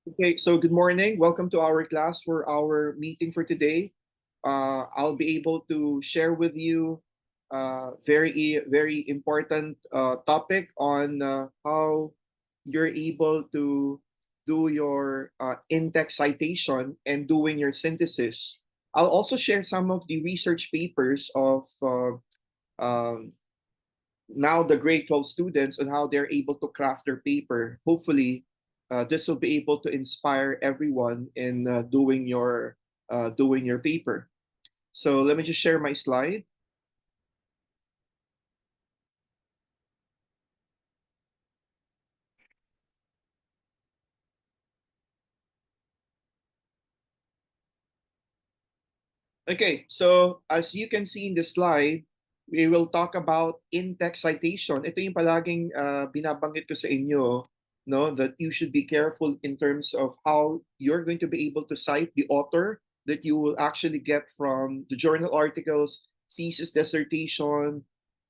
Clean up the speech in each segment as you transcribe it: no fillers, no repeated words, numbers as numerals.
Okay, so good morning. Welcome to our class for our meeting for today. I'll be able to share with you very important topic on how you're able to do your in-text citation and doing your synthesis. I'll also share some of the research papers of um, now the grade 12 students and how they're able to craft their paper. Hopefully, this will be able to inspire everyone in doing your paper. So let me just share my slide. Okay, so as you can see in the slide, we will talk about in-text citation. Ito yung palaging binabanggit ko sa inyo, no, that you should be careful in terms of how you're going to be able to cite the author that you will actually get from the journal articles, thesis dissertation,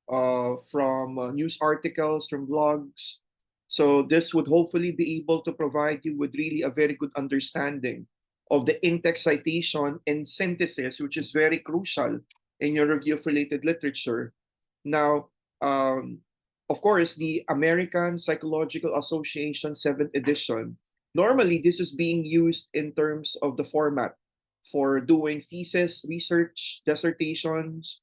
from news articles, from blogs. So this would hopefully be able to provide you with really a very good understanding of the in-text citation and synthesis, which is very crucial in your review of related literature. Now, of course, the American Psychological Association 7th edition, normally this is being used in terms of the format for doing thesis, research, dissertations,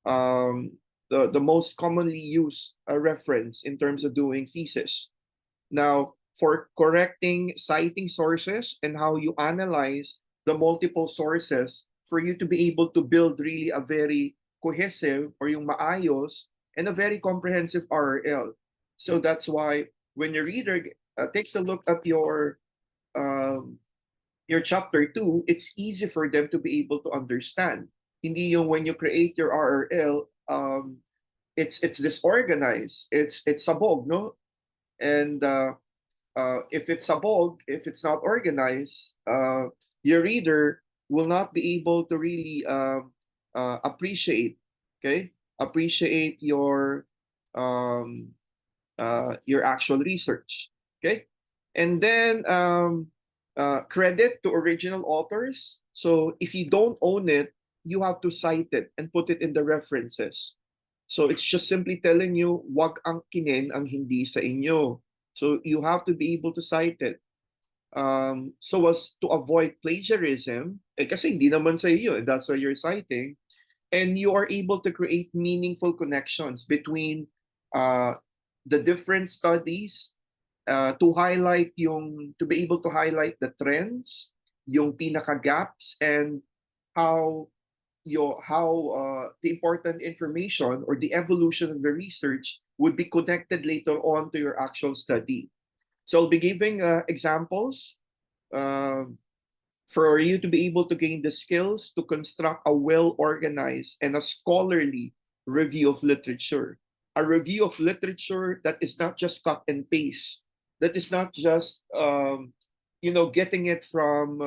the most commonly used reference in terms of doing thesis. Now, for correcting citing sources and how you analyze the multiple sources for you to be able to build really a very cohesive or yung maayos and a very comprehensive RRL. So that's why when your reader takes a look at um, your chapter 2, it's easy for them to be able to understand. Hindi yung when you create your RRL, it's disorganized. It's sabog, no? And if it's sabog, if it's not organized, your reader will not be able to really appreciate, okay, appreciate your actual research, okay, and then credit to original authors. So if you don't own it, you have to cite it and put it in the references. So it's just simply telling you, wag angkinin ang hindi sa inyo. So you have to be able to cite it. So as to avoid plagiarism, kasi hindi naman sa iyo, that's why you're citing, and you are able to create meaningful connections between uh, the different studies to be able to highlight the trends, yung pinaka gaps, and how the important information or the evolution of the research would be connected later on to your actual study. So I'll be giving examples uh, for you to be able to gain the skills to construct a well-organized and a scholarly review of literature. A review of literature that is not just cut and paste, that is not just getting it from,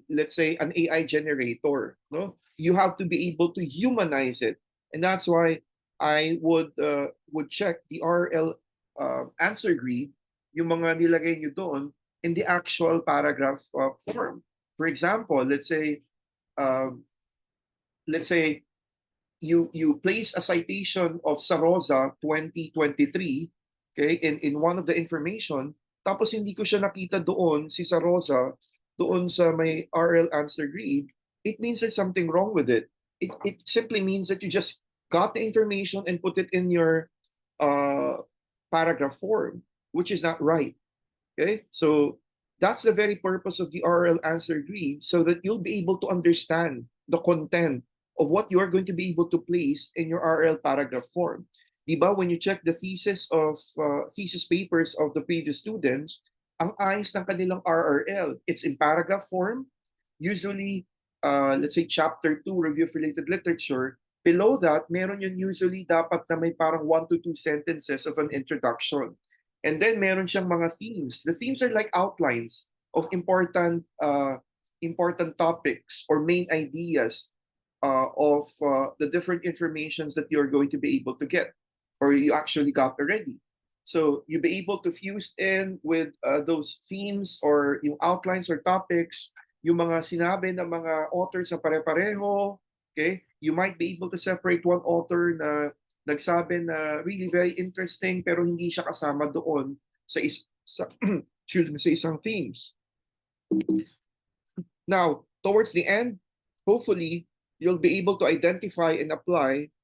let's say, an AI generator. No, you have to be able to humanize it, and that's why I would check the RL answer grid, yung mga nilagay nyo doon in the actual paragraph form. For example, um, let's say you place a citation of Sarosa 2023, okay, in one of the information, tapos hindi ko siya nakita doon si Sarosa doon sa may RL answer grid, it means there's something wrong with it. It simply means that you just got the information and put it in your uh, paragraph form, which is not right. Okay, so that's the very purpose of the RL answer grid, so that you'll be able to understand the content of what you are going to be able to place in your RL paragraph form. Diba, when you check the thesis papers of the previous students, ang ayos ng kanilang RRL. It's in paragraph form. Usually, let's say chapter 2, review of related literature. Below that, meron yun usually dapat na may parang 1 to 2 sentences of an introduction. And then meron siyang mga themes. The themes are like outlines of important topics or main ideas of the different informations that you're going to be able to get or you actually got already. So you'll be able to fuse in with those themes or yung outlines or topics, yung mga sinabi ng mga authors na pare-pareho. Okay? You might be able to separate one author na nagsabi na really very interesting pero hindi siya kasama doon sa excuse me, sa isang themes. Now, towards the end, hopefully, you'll be able to identify and apply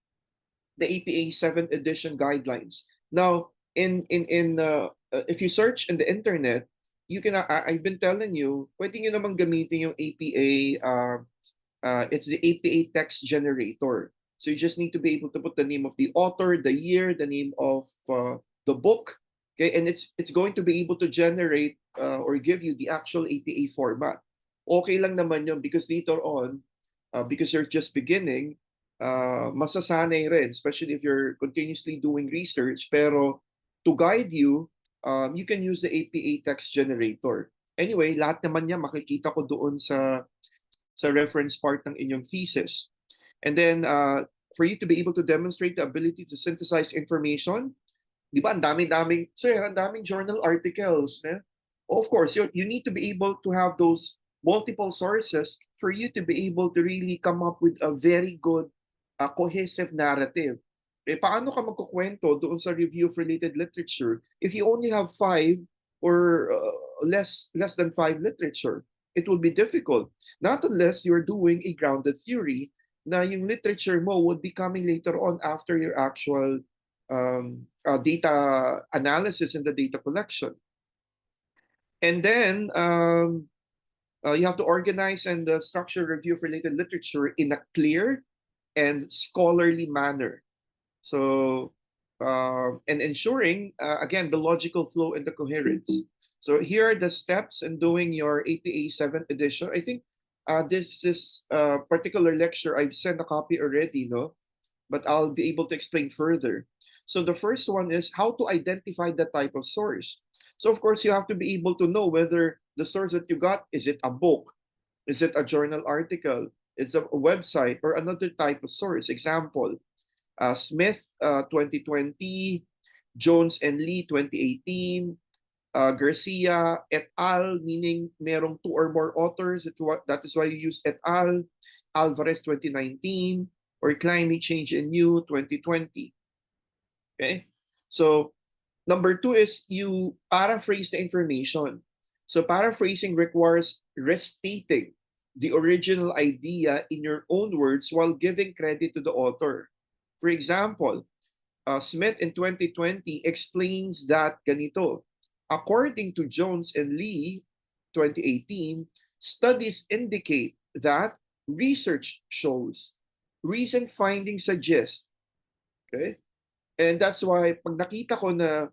the APA 7th edition guidelines. Now, if you search in the internet, you can I've been telling you, pwede nyo namang gamitin yung APA. It's the APA text generator. So you just need to be able to put the name of the author, the year, the name of the book, okay, and it's going to be able to generate or give you the actual APA format. Okay lang naman yun because later on, because you're just beginning, masasanay rin, especially if you're continuously doing research. Pero to guide you, you can use the APA text generator. Anyway, lahat naman niya makikita ko doon sa reference part ng inyong thesis. And then, for you to be able to demonstrate the ability to synthesize information, di ba, ang daming, sir, ang daming journal articles. Eh? Of course, you need to be able to have those multiple sources for you to be able to really come up with a very good cohesive narrative. Eh, paano ka magkukwento doon sa review of related literature if you only have 5 or less than 5 literature? It will be difficult. Not unless you're doing a grounded theory na yung literature mo would be coming later on after your actual data analysis and the data collection. And then, you have to organize and structure review of related literature in a clear and scholarly manner. So, and ensuring, again, the logical flow and the coherence. So here are the steps in doing your APA 7th edition. I think this particular lecture, I've sent a copy already, no? But I'll be able to explain further. So the first one is how to identify the type of source. So of course, you have to be able to know whether the source that you got, is it a book? Is it a journal article? It's a website or another type of source. Example, Smith 2020, Jones and Lee 2018, Garcia et al, meaning merong 2 or more authors. That is why you use et al. Alvarez 2019, or Climate Change and You 2020. Okay? So, number 2 is you paraphrase the information. So paraphrasing requires restating the original idea in your own words while giving credit to the author. For example, Smith in 2020 explains that ganito. According to Jones and Lee 2018, studies indicate that research shows, recent findings suggest. Okay? And that's why pag nakita ko na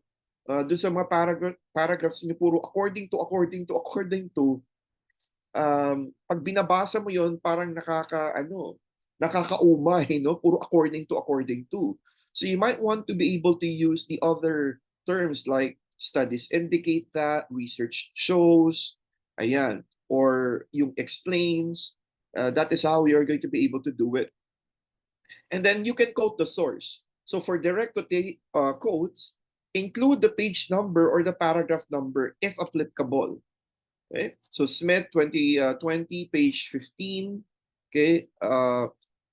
doon sa mga paragraphs niyo puro according to, pag binabasa mo yon parang nakakaumay, no? Puro according to. So you might want to be able to use the other terms like studies indicate that, research shows, ayan, or yung explains. That is how we are going to be able to do it. And then you can quote the source. So for direct quotes, include the page number or the paragraph number if applicable. Okay? So Smith 2020, page 15. Okay,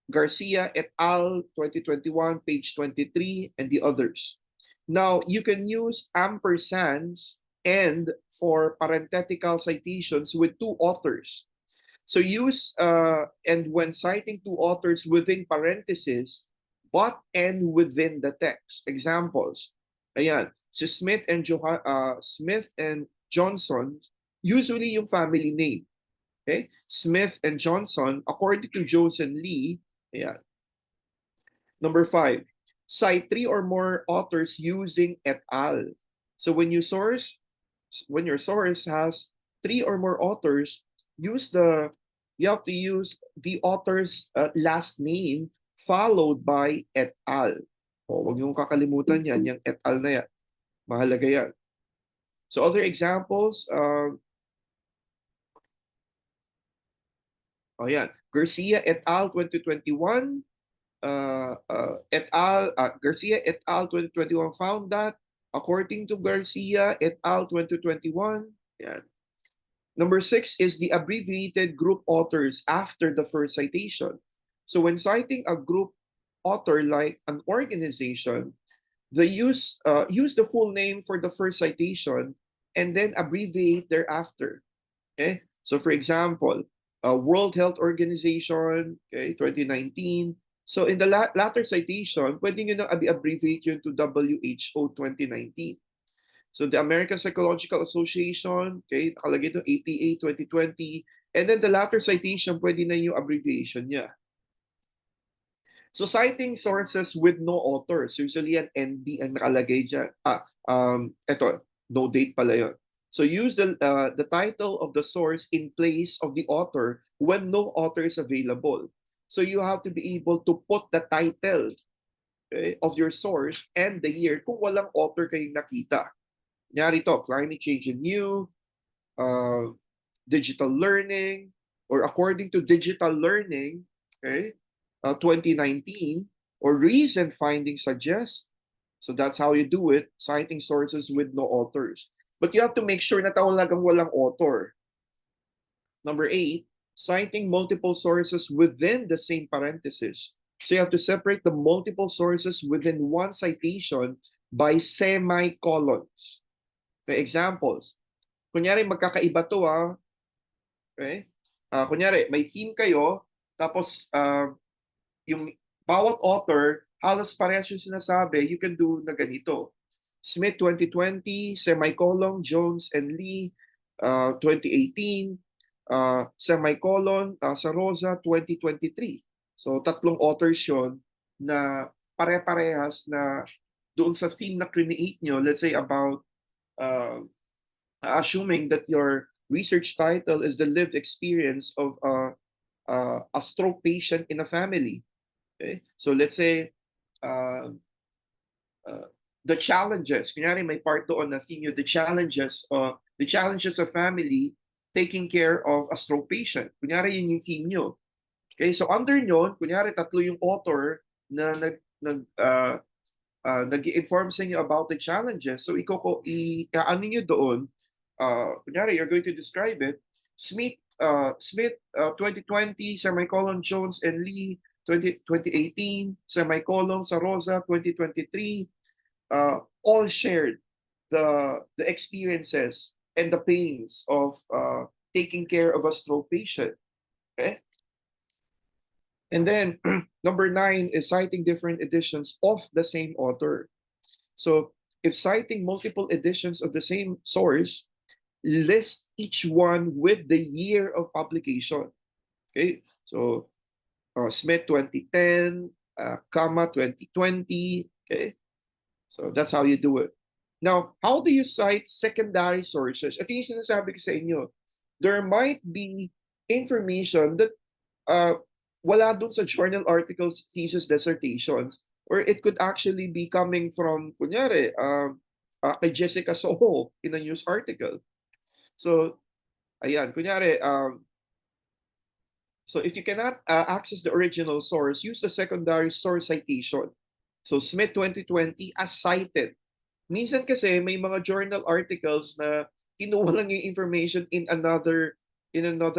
Garcia et al. 2021, page 23, and the others. Now, you can use ampersands and for parenthetical citations with 2 authors. So use, and when citing 2 authors within parentheses, but and within the text. Examples. Ayan, si Smith and Johnson, usually yung family name. Okay? Smith and Johnson, according to Jones and Lee, ayan. Number 5, cite 3 or more authors using et al. So when your source has 3 or more authors, you have to use the author's last name followed by et al. O, huwag niyong kakalimutan yan, yung et al na yan. Mahalaga yan. So other examples, yan. Garcia et al. 2021, Garcia et al. 2021 found that according to Garcia et al. 2021. Yan. Number 6 is the abbreviated group authors after the first citation. So when citing a group author like an organization, they use the full name for the first citation and then abbreviate thereafter. Okay? So for example, World Health Organization, okay, 2019. So in the latter citation, pwede nyo na abbreviate yun to WHO 2019. So the American Psychological Association, okay, nakalagay ito APA 2020. And then the latter citation, pwede na yung abbreviation niya. So citing sources with no authors, usually an ND ang nakalagay dyan. Ito, no date pala yun. So use the title of the source in place of the author when no author is available. So you have to be able to put the title, okay, of your source and the year kung walang author kayong nakita. Nyari to, climate change and new, digital learning, or according to digital learning, okay, 2019, or recent findings suggest. So that's how you do it, citing sources with no authors. But you have to make sure na talagang walang author. Number 8, citing multiple sources within the same parenthesis. So you have to separate the multiple sources within one citation by semicolons. Okay, examples. Kunyari, magkakaiba to okay? Kunyari, may theme kayo, tapos yung bawat author, halos parehas yung sinasabi, you can do na ganito. Smith 2020, semicolon, Jones and Lee 2018, semicolon, Sarosa 2023. So tatlong authors yun na pare-parehas na doon sa theme na create nyo, let's say about assuming that your research title is the lived experience of a stroke patient in a family. Okay? So let's say the challenges, kunyari may part doon na theme, the challenges of family taking care of a stroke patient. Kunyari yun yung theme nyo. Okay, so under nyo, kunyari tatlo yung author na nag-inform sa inyo about the challenges. So ano nyo doon, kunyari you're going to describe it, Smith 2020, semicolon, Jones and Lee 2018, semicolon, Sarosa 2023, all shared the experiences and the pains of taking care of a stroke patient. Okay? And then number 9 is citing different editions of the same author. So if citing multiple editions of the same source, list each one with the year of publication. Okay, so Smith 2010, 2020. Okay, so that's how you do it. Now, how do you cite secondary sources? Ito yung sinasabi ko sa inyo. There might be information that wala dun sa journal articles, thesis, dissertations, or it could actually be coming from, kunyari, kay Jessica Soho in a news article. So, ayan, kunyari, so if you cannot access the original source, use the secondary source citation. So, Smith 2020 as cited. Minsan kasi may mga journal articles na kinuha lang yung information in another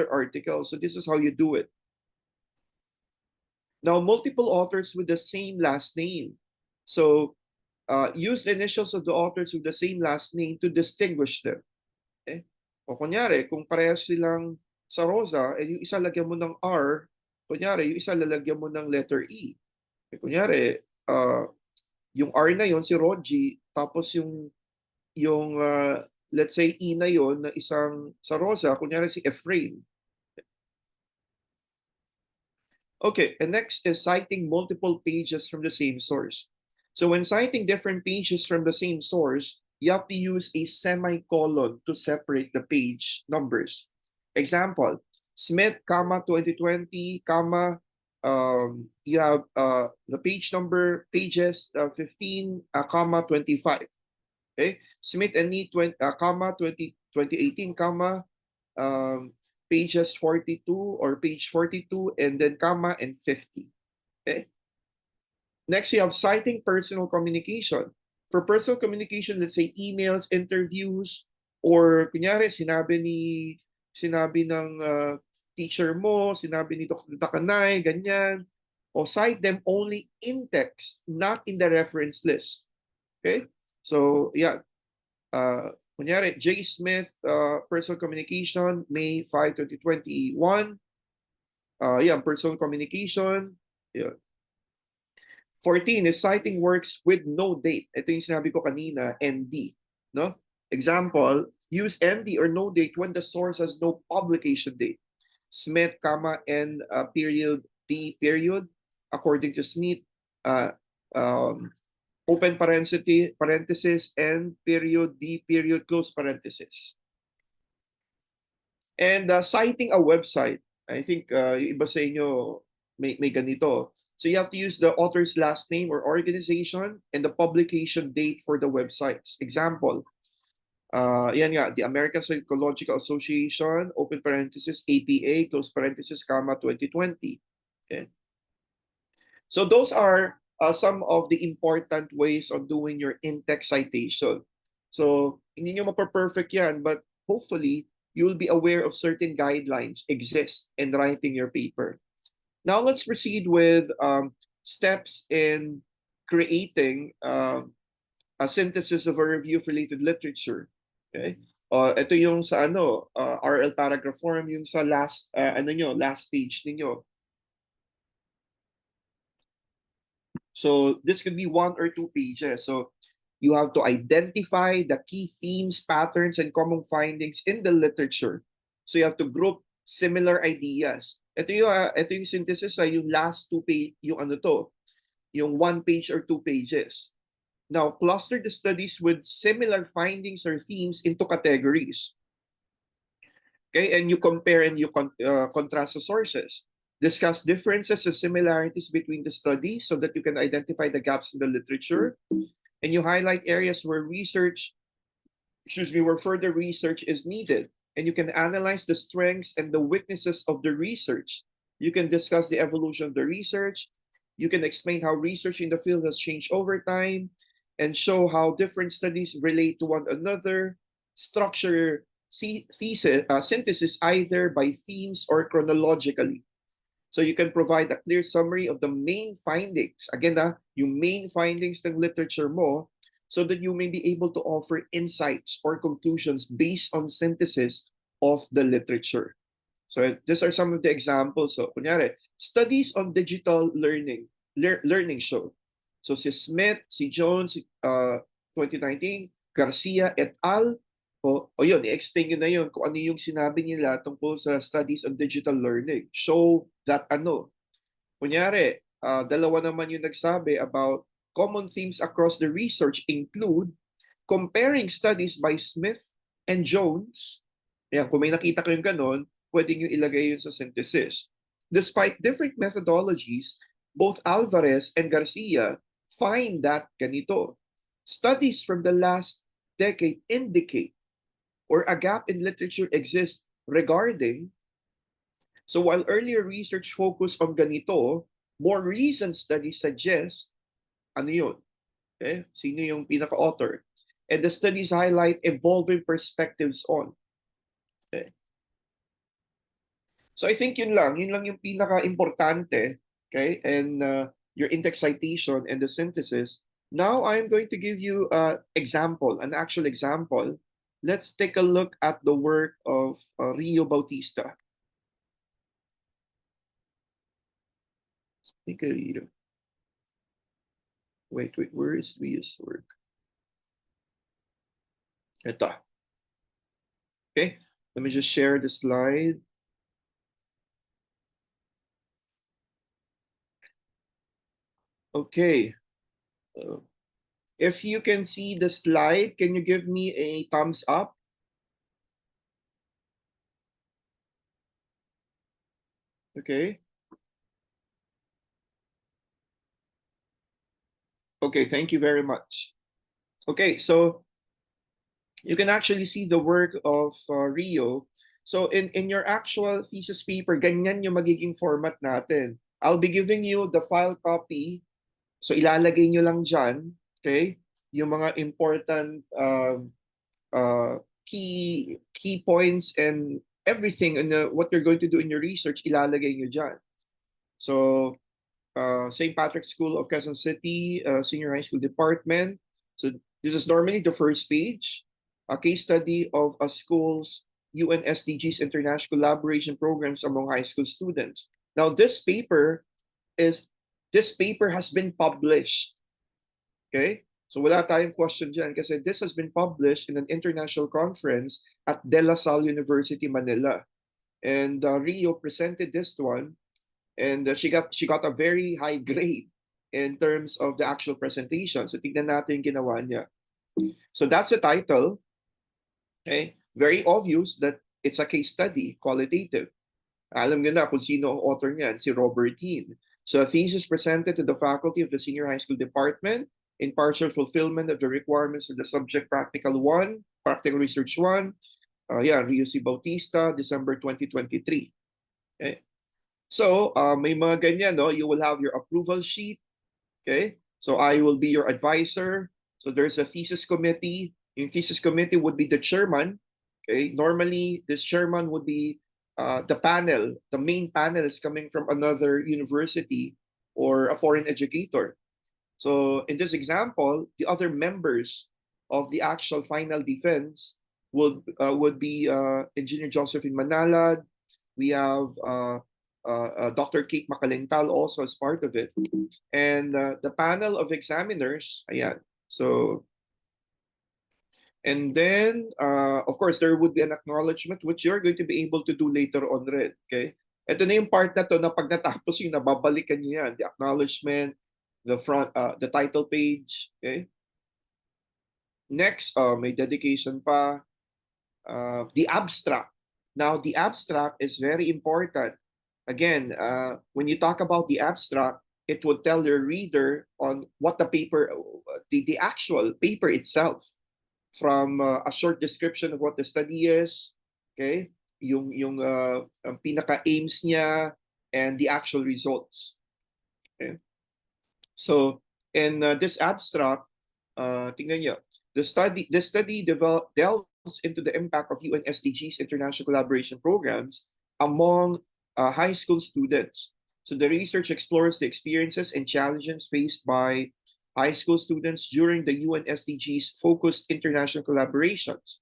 article. So, this is how you do it. Now, multiple authors with the same last name. So, use the initials of the authors with the same last name to distinguish them. Okay? O kunyari, kung parehas silang Sarosa, yung isa lagyan mo ng R, kunyari, yung isa lalagyan mo ng letter E. Kunyari, yung R na yon si Roji, tapos yung let's say E na yon na isang Sarosa, kunyari si Ephraim. Okay, and next is citing multiple pages from the same source. So when citing different pages from the same source, you have to use a semicolon to separate the page numbers. Example, Smith, 2020, you have the page number, pages 15, 25. Okay, Smith and Lee, 2018, pages 42 or page 42, and then comma and 50. Okay. Next, you have citing personal communication. For personal communication, let's say emails, interviews, or kunyari sinabi ng teacher mo, sinabi ni Dr. Takanay, ganyan, o cite them only in text, not in the reference list. Okay? So, yeah. Kunyari, J. Smith, personal communication, May 5, 2021. Yeah, personal communication. Yeah. 14 is citing works with no date. Ito yung sinabi ko kanina, ND. No? Example, use ND or no date when the source has no publication date. Smith, comma, N, period, D, period. According to Smith, open parenthesis, N, period, D, period, close parenthesis. And citing a website. I think yung iba sa inyo may ganito. So you have to use the author's last name or organization and the publication date for the websites. Example, yan nga, the American Psychological Association, open parenthesis, APA, close parenthesis, comma, 2020. Okay. So those are some of the important ways of doing your in-text citation. So hindi nyo mapaperfect yan, but hopefully you'll be aware of certain guidelines exist in writing your paper. Now let's proceed with steps in creating a synthesis of a review of related literature. Okay? Ito yung sa RL paragraph form, yung sa last last page ninyo. So this could be 1 or 2 pages. So you have to identify the key themes, patterns, and common findings in the literature. So you have to group similar ideas. Ito yung synthesis yung last 2 page, yung 1 page or 2 pages. Now, cluster the studies with similar findings or themes into categories. Okay, and you compare and you contrast the sources. Discuss differences and similarities between the studies so that you can identify the gaps in the literature. And you highlight areas where further research is needed. And you can analyze the strengths and the weaknesses of the research. You can discuss the evolution of the research. You can explain how research in the field has changed over time and show how different studies relate to one another. Structure synthesis either by themes or chronologically. So you can provide a clear summary of the main findings. Again, yung main findings ng literature mo, so that you may be able to offer insights or conclusions based on synthesis of the literature. So these are some of the examples. So, kunyari, studies on digital learning show. So si Smith, si Jones, 2019, Garcia et al. Yun, i-explain nyo na yun kung ano yung sinabi nila tungkol sa studies on digital learning. Show that Kunyari, dalawa naman yung nagsabi about common themes across the research include comparing studies by Smith and Jones. Ayan, kung may nakita ko yung ganon, pwede nyo ilagay yun sa synthesis. Despite different methodologies, both Alvarez and Garcia find that ganito. Studies from the last decade indicate or a gap in literature exists regarding. So while earlier research focused on ganito, more recent studies suggest yun? Okay? Sino yung pinaka-author? And the studies highlight evolving perspectives on. Okay? So I think yun lang yung pinaka-importante, okay? And your in-text citation and the synthesis. Now I'm going to give you an actual example. Let's take a look at the work of Rio Bautista. Wait, where is Rio's work? Ito. Okay, let me just share the slide. Okay. If you can see the slide, can you give me a thumbs up? Okay. Okay, thank you very much. Okay, so you can actually see the work of Rio. So in your actual thesis paper, ganyan yung magiging format natin. I'll be giving you the file copy. So ilalagay nyo lang dyan. Okay? yung mga important key points and everything in what you're going to do in your research, ilalagay nyo dyan. So, St. Patrick's School of Quezon City, Senior High School Department. So this is normally the first page, a case study of a school's UN SDGs international collaboration programs among high school students. Now this paper has been published. Okay? So wala tayong question dyan kasi this has been published in an international conference at De La Salle University, Manila. And Rio presented this one, and she got a very high grade in terms of the actual presentation. So tignan natin yung ginawa niya. So that's the title. Okay? Very obvious that it's a case study, qualitative. Alam nyo na kung sino ang author niyan, si Robert Heen. So a thesis presented to the faculty of the Senior High School Department in partial fulfillment of the requirements of the subject Practical Research 1. Rio C. Bautista, December 2023. Okay? So, may mga ganyan, no? You will have your approval sheet. Okay? So, I will be your advisor. So, there's a thesis committee. Yung thesis committee would be the chairman. Okay? Normally, this chairman would be the panel. The main panel is coming from another university or a foreign educator. So, in this example, the other members of the actual final defense would be Engineer Josephine Manalad. We have Dr. Kate Makalental also as part of it. And the panel of examiners, ayan. So, and then, of course, there would be an acknowledgement which you're going to be able to do later on rin. Okay? Ito na yung part na to na pag natapos yung nababalikan niyo yan. The acknowledgement, the title page. Okay? Next, may dedication pa. The abstract. Now, the abstract is very important. Again, when you talk about the abstract, it would tell your reader on what the paper, the actual paper itself, from a short description of what the study is, okay, yung pinaka-aims niya, and the actual results. Okay? So, in this abstract, tingnan niyo, the study delves into the impact of UN SDGs international collaboration programs among high school students. So the research explores the experiences and challenges faced by high school students during the UN SDGs focused international collaborations,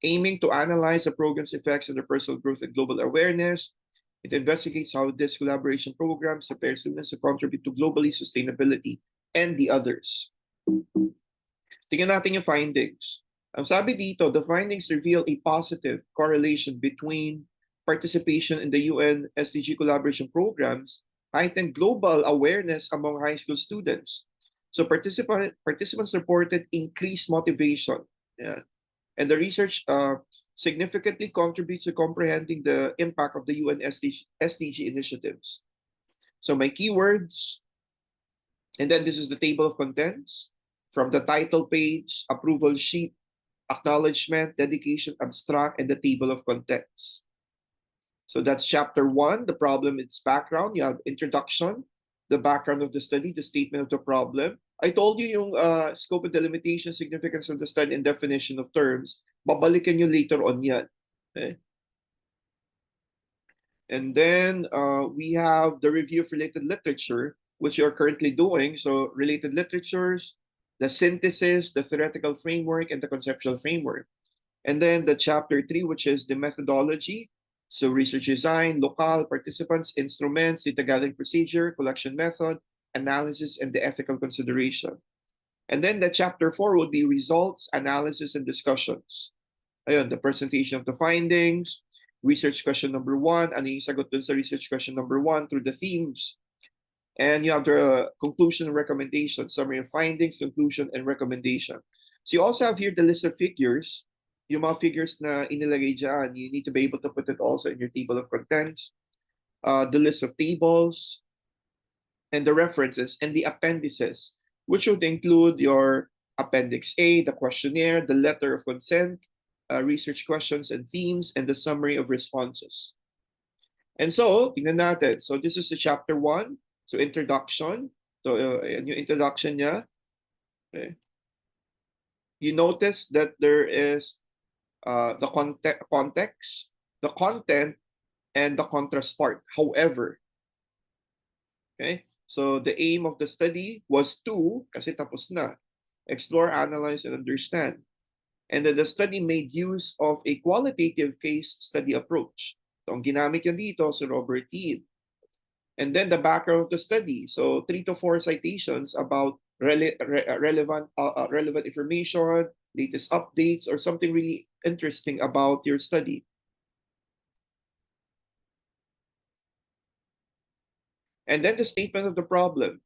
aiming to analyze the program's effects on their personal growth and global awareness. It investigates how these collaboration programs prepare students to contribute to globally sustainability and the others. Tingnan natin yung findings. Ang sabi dito, the findings reveal a positive correlation between participation in the UN SDG collaboration programs, heightened global awareness among high school students. So participants reported increased motivation. Yeah. And the research significantly contributes to comprehending the impact of the UN SDG initiatives. So my keywords, and then this is the table of contents from the title page, approval sheet, acknowledgement, dedication, abstract, and the table of contents. So that's chapter 1, the problem, its background. You have introduction, the background of the study, the statement of the problem. I told you yung scope and delimitation, significance of the study, and definition of terms. Babalikan nyo later on yan. Okay? And then we have the review of related literature, which you're currently doing. So related literatures, the synthesis, the theoretical framework, and the conceptual framework. And then the chapter 3, which is the methodology. So research design, local, participants, instruments, data gathering procedure, collection method, analysis, and the ethical consideration. And then the chapter 4 would be results, analysis, and discussions. Ayun, the presentation of the findings, research question number 1, ano yung sagot dun sa research question number 1 through the themes. And you have the conclusion and recommendation, summary of findings, conclusion, and recommendation. So you also have here the list of figures. Yung mga figures na inilagay dyan, you need to be able to put it also in your table of contents. The list of tables, and the references, and the appendices, which would include your Appendix A, the questionnaire, the letter of consent, research questions and themes, and the summary of responses. And so, tingnan natin. So this is the chapter 1. So introduction. So yung introduction niya. Okay. You notice that there is the context, the content, and the contrast part. However, okay, so the aim of the study was to, kasi tapos na, explore, analyze, and understand. And then the study made use of a qualitative case study approach. So ang ginamit niya dito si Robert Teed. And then the background of the study. So 3 to 4 citations about relevant information, latest updates, or something really interesting about your study. And then the statement of the problem.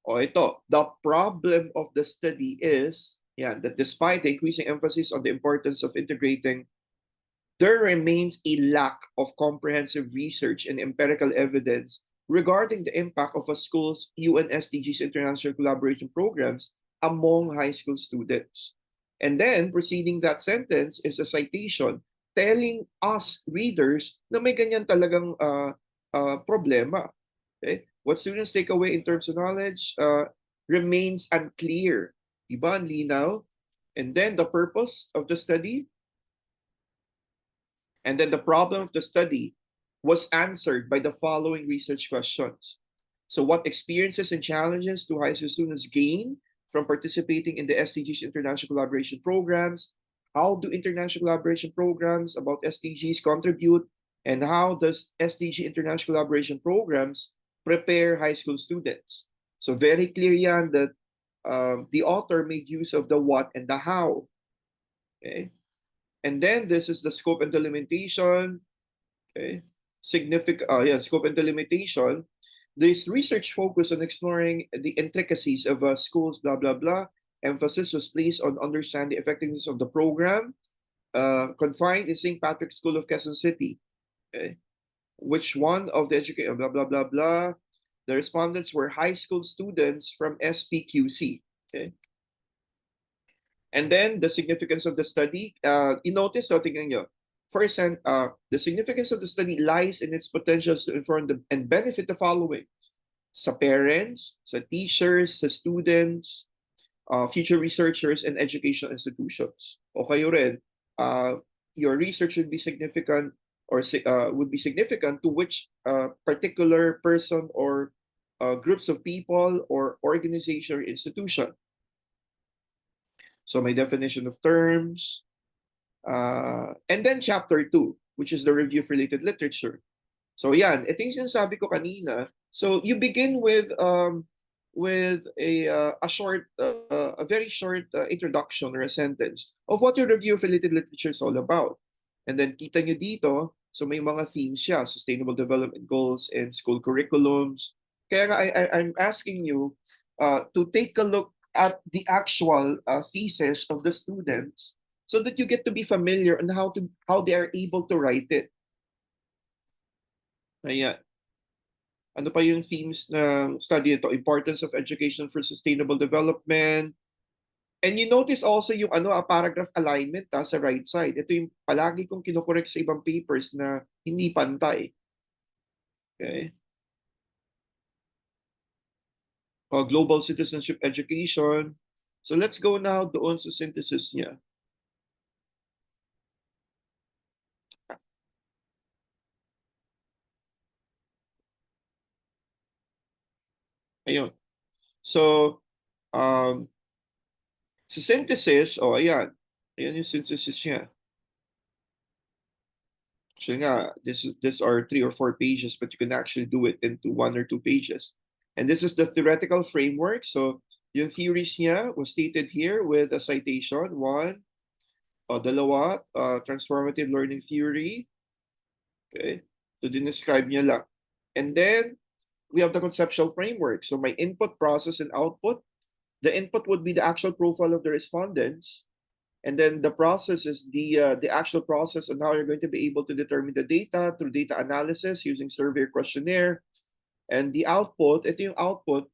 O ito, the problem of the study is that despite the increasing emphasis on the importance of integrating, there remains a lack of comprehensive research and empirical evidence regarding the impact of a school's UN SDGs international collaboration programs among high school students. And then, preceding that sentence is a citation telling us readers na may ganyan talagang problema. Okay? What students take away in terms of knowledge remains unclear. Diba? Ang linaw. And then the purpose of the study, and then the problem of the study was answered by the following research questions. So what experiences and challenges do high school students gain from participating in the SDGs international collaboration programs? How do international collaboration programs about SDGs contribute? And how does SDG international collaboration programs prepare high school students? So very clear yan that the author made use of the what and the how. Okay. And then this is the scope and delimitation. Okay. Scope and delimitation. This research focused on exploring the intricacies of schools, blah, blah, blah. Emphasis was placed on understanding the effectiveness of the program, confined in St. Patrick's School of Quezon City. Okay. Which one of the education, blah, blah, blah, blah. The respondents were high school students from SPQC. Okay. And then the significance of the study, you notice, tingnan nyo, first, the significance of the study lies in its potential to inform and benefit the following: sa parents, sa teachers, sa students, future researchers, and educational institutions. O kayo rin, your research would be significant would be significant to which particular person or groups of people or organization or institution. So my definition of terms, and then chapter 2, which is the review of related literature. So yan, ito yung sinasabi ko kanina. So you begin with a very short introduction or a sentence of what your review of related literature is all about. And then kita nyo dito, so may mga themes siya: sustainable development goals and school curriculums. Kaya nga I'm asking you to take a look at the actual thesis of the students so that you get to be familiar on how they are able to write it. Ayan. Ano pa yung themes ng study ito? Importance of education for sustainable development. And you notice also yung paragraph alignment sa right side. Ito yung palagi kong kinokorek sa ibang papers na hindi pantay. Okay. Global citizenship education. So let's go now doon sa synthesis niya. Ayun. So, sa synthesis, ayan. Ayan yung synthesis niya. So nga, this are 3 or 4 pages, but you can actually do it into 1 or 2 pages. And this is the theoretical framework. So yung theories niya was stated here with a citation. 1, dalawa, transformative learning theory. Okay, so dinescribe niya lang. And then we have the conceptual framework. So my input, process, and output. The input would be the actual profile of the respondents. And then the process is the actual process on how you're going to be able to determine the data through data analysis using survey or questionnaire. And the output, ito yung output,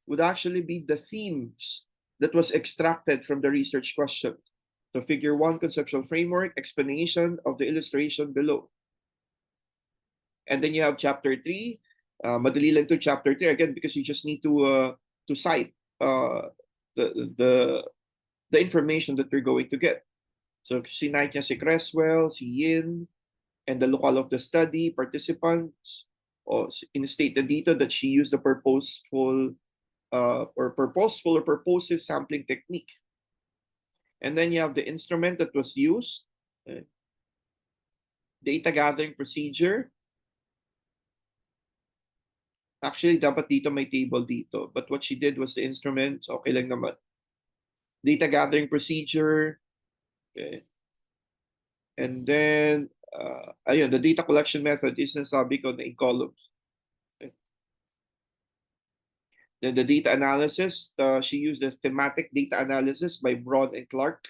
would actually be the themes that was extracted from the research question. So figure 1, conceptual framework, explanation of the illustration below. And then you have chapter 3. Madali lang to chapter 3 again because you just need to cite the information that we're going to get. So sinite niya si Creswell, si Yin, and the locale of the study, participants, o in-stated dito that she used the purposeful or purposive sampling technique. And then you have the instrument that was used, data gathering procedure. Actually, dapat dito may table dito. But what she did was the instrument, okay lang naman. Data gathering procedure. Okay. And then, ayun, the data collection method is nasabi ko na in columns. Okay. Then the data analysis, she used the thematic data analysis by Braun and Clark.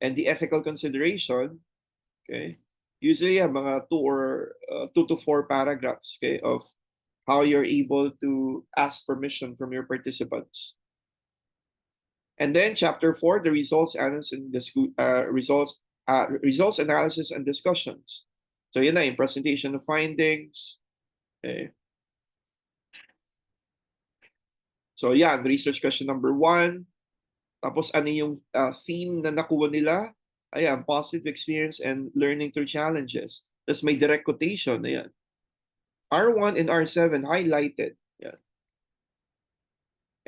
And the ethical consideration, okay, usually mga 2 to 4 paragraphs, okay, of how you're able to ask permission from your participants. And then chapter 4, the results analysis and results analysis and discussions. So yun na yung presentation of findings. Okay. So yeah, research question number 1. Tapos ano yung theme na nakuha nila? Ayan, positive experience and learning through challenges. Tapos may direct quotation. Ayan. R1 and R7 highlighted. Ayan.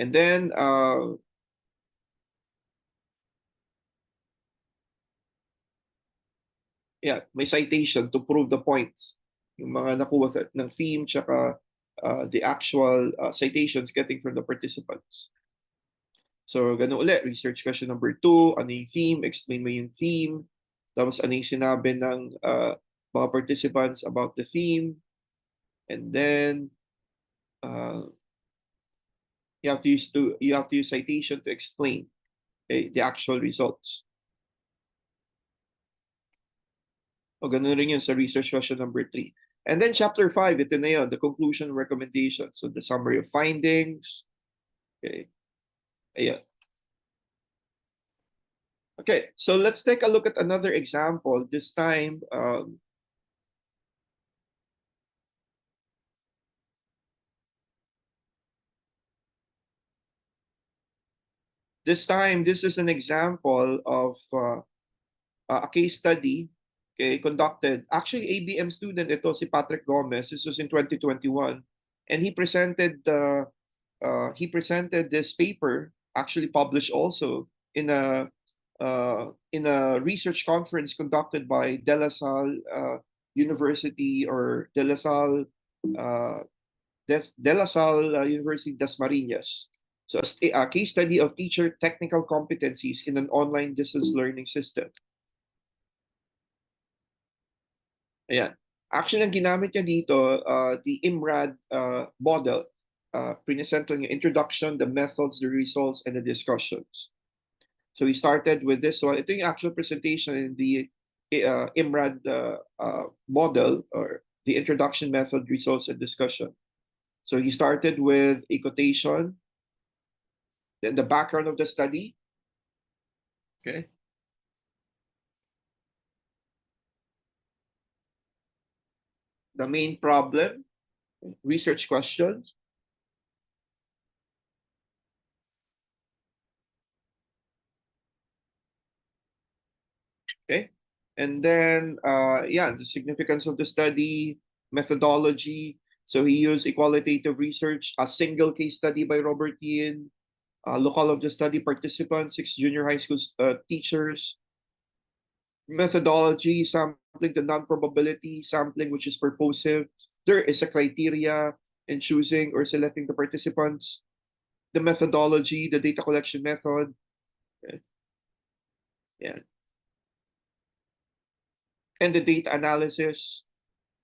And then, yeah, may citation to prove the points. Yung mga nakuha ng theme tsaka the actual citations getting from the participants. So, ganun ulit. Research question number 2. Ano yung theme? Explain mo yung theme. Tapos, ano yung sinabi ng mga participants about the theme. And then, you have to use citation to explain the actual results. O, ganun rin yun sa research question number 3. And then, chapter 5, ito na yun, the conclusion recommendations. So, the summary of findings. Okay. Ayan. Okay, so let's take a look at another example. This time, this is an example of a case study, okay, conducted. Actually, ABM student ito si Patrick Gomez. This was in 2021, and he presented this paper, actually published also in a research conference conducted by De La Salle University or De La Salle University Dasmariñas. So a case study of teacher technical competencies in an online distance learning system. Ayan. Actually, ang ginamit niya dito, the IMRAD model. Present lang yung introduction, the methods, the results, and the discussions. So we started with this one. Ito yung actual presentation in the IMRAD model, or the introduction, method, results, and discussion. So he started with a quotation, then the background of the study. Okay. The main problem, research questions. Okay. And then, yeah, the significance of the study, methodology. So he used a qualitative research, a single case study by Robert Yin, locale of the study participants, 6 junior high school teachers. Methodology, sampling the non-probability, sampling which is purposive. There is a criteria in choosing or selecting the participants. The methodology, the data collection method. Okay. Yeah. And the data analysis.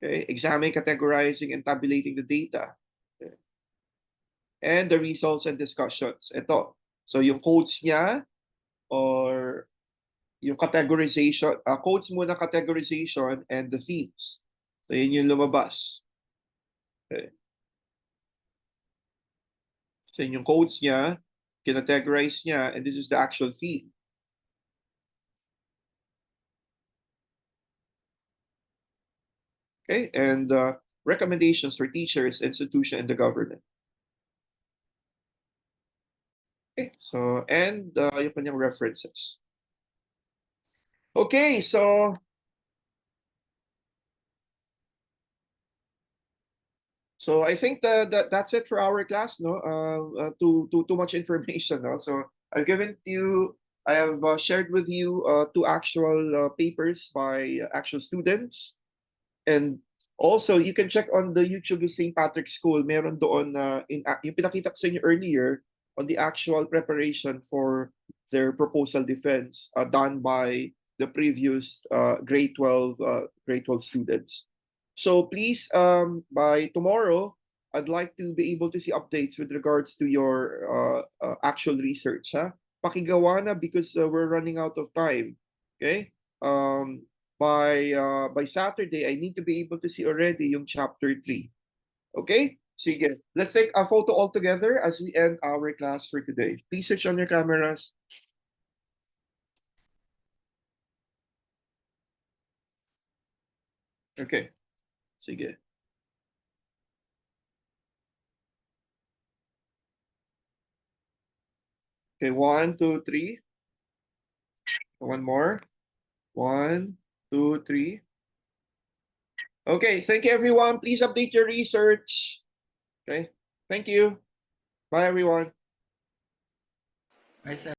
Okay. Examining, categorizing, and tabulating the data. Okay. And the results and discussions. Ito. So yung codes niya, or yung categorization, codes muna, categorization, and the themes. So yun yung lumabas. Okay. So yun yung codes niya, kinategorize niya, and this is the actual theme. Okay, and recommendations for teachers, institution, and the government. Okay, so, and yung kanyang references. Okay, so I think that's it for our class, no? Too much information, no? So I've given you, I have shared with you two actual papers by actual students, and also you can check on the YouTube of St. Patrick's School. Meron doon na yung pinakita ko sa inyo earlier on the actual preparation for their proposal defense done by the previous grade 12 students. So please, by tomorrow, I'd like to be able to see updates with regards to your actual research. Ha? Pakigawa na because we're running out of time. Okay? By Saturday, I need to be able to see already yung chapter 3. Okay? Sige. Let's take a photo all together as we end our class for today. Please switch on your cameras. Okay. Sige. Okay, 1, 2, 3. One more. 1, 2, 3. Okay, thank you everyone. Please update your research. Okay, thank you. Bye everyone. Bye, sir.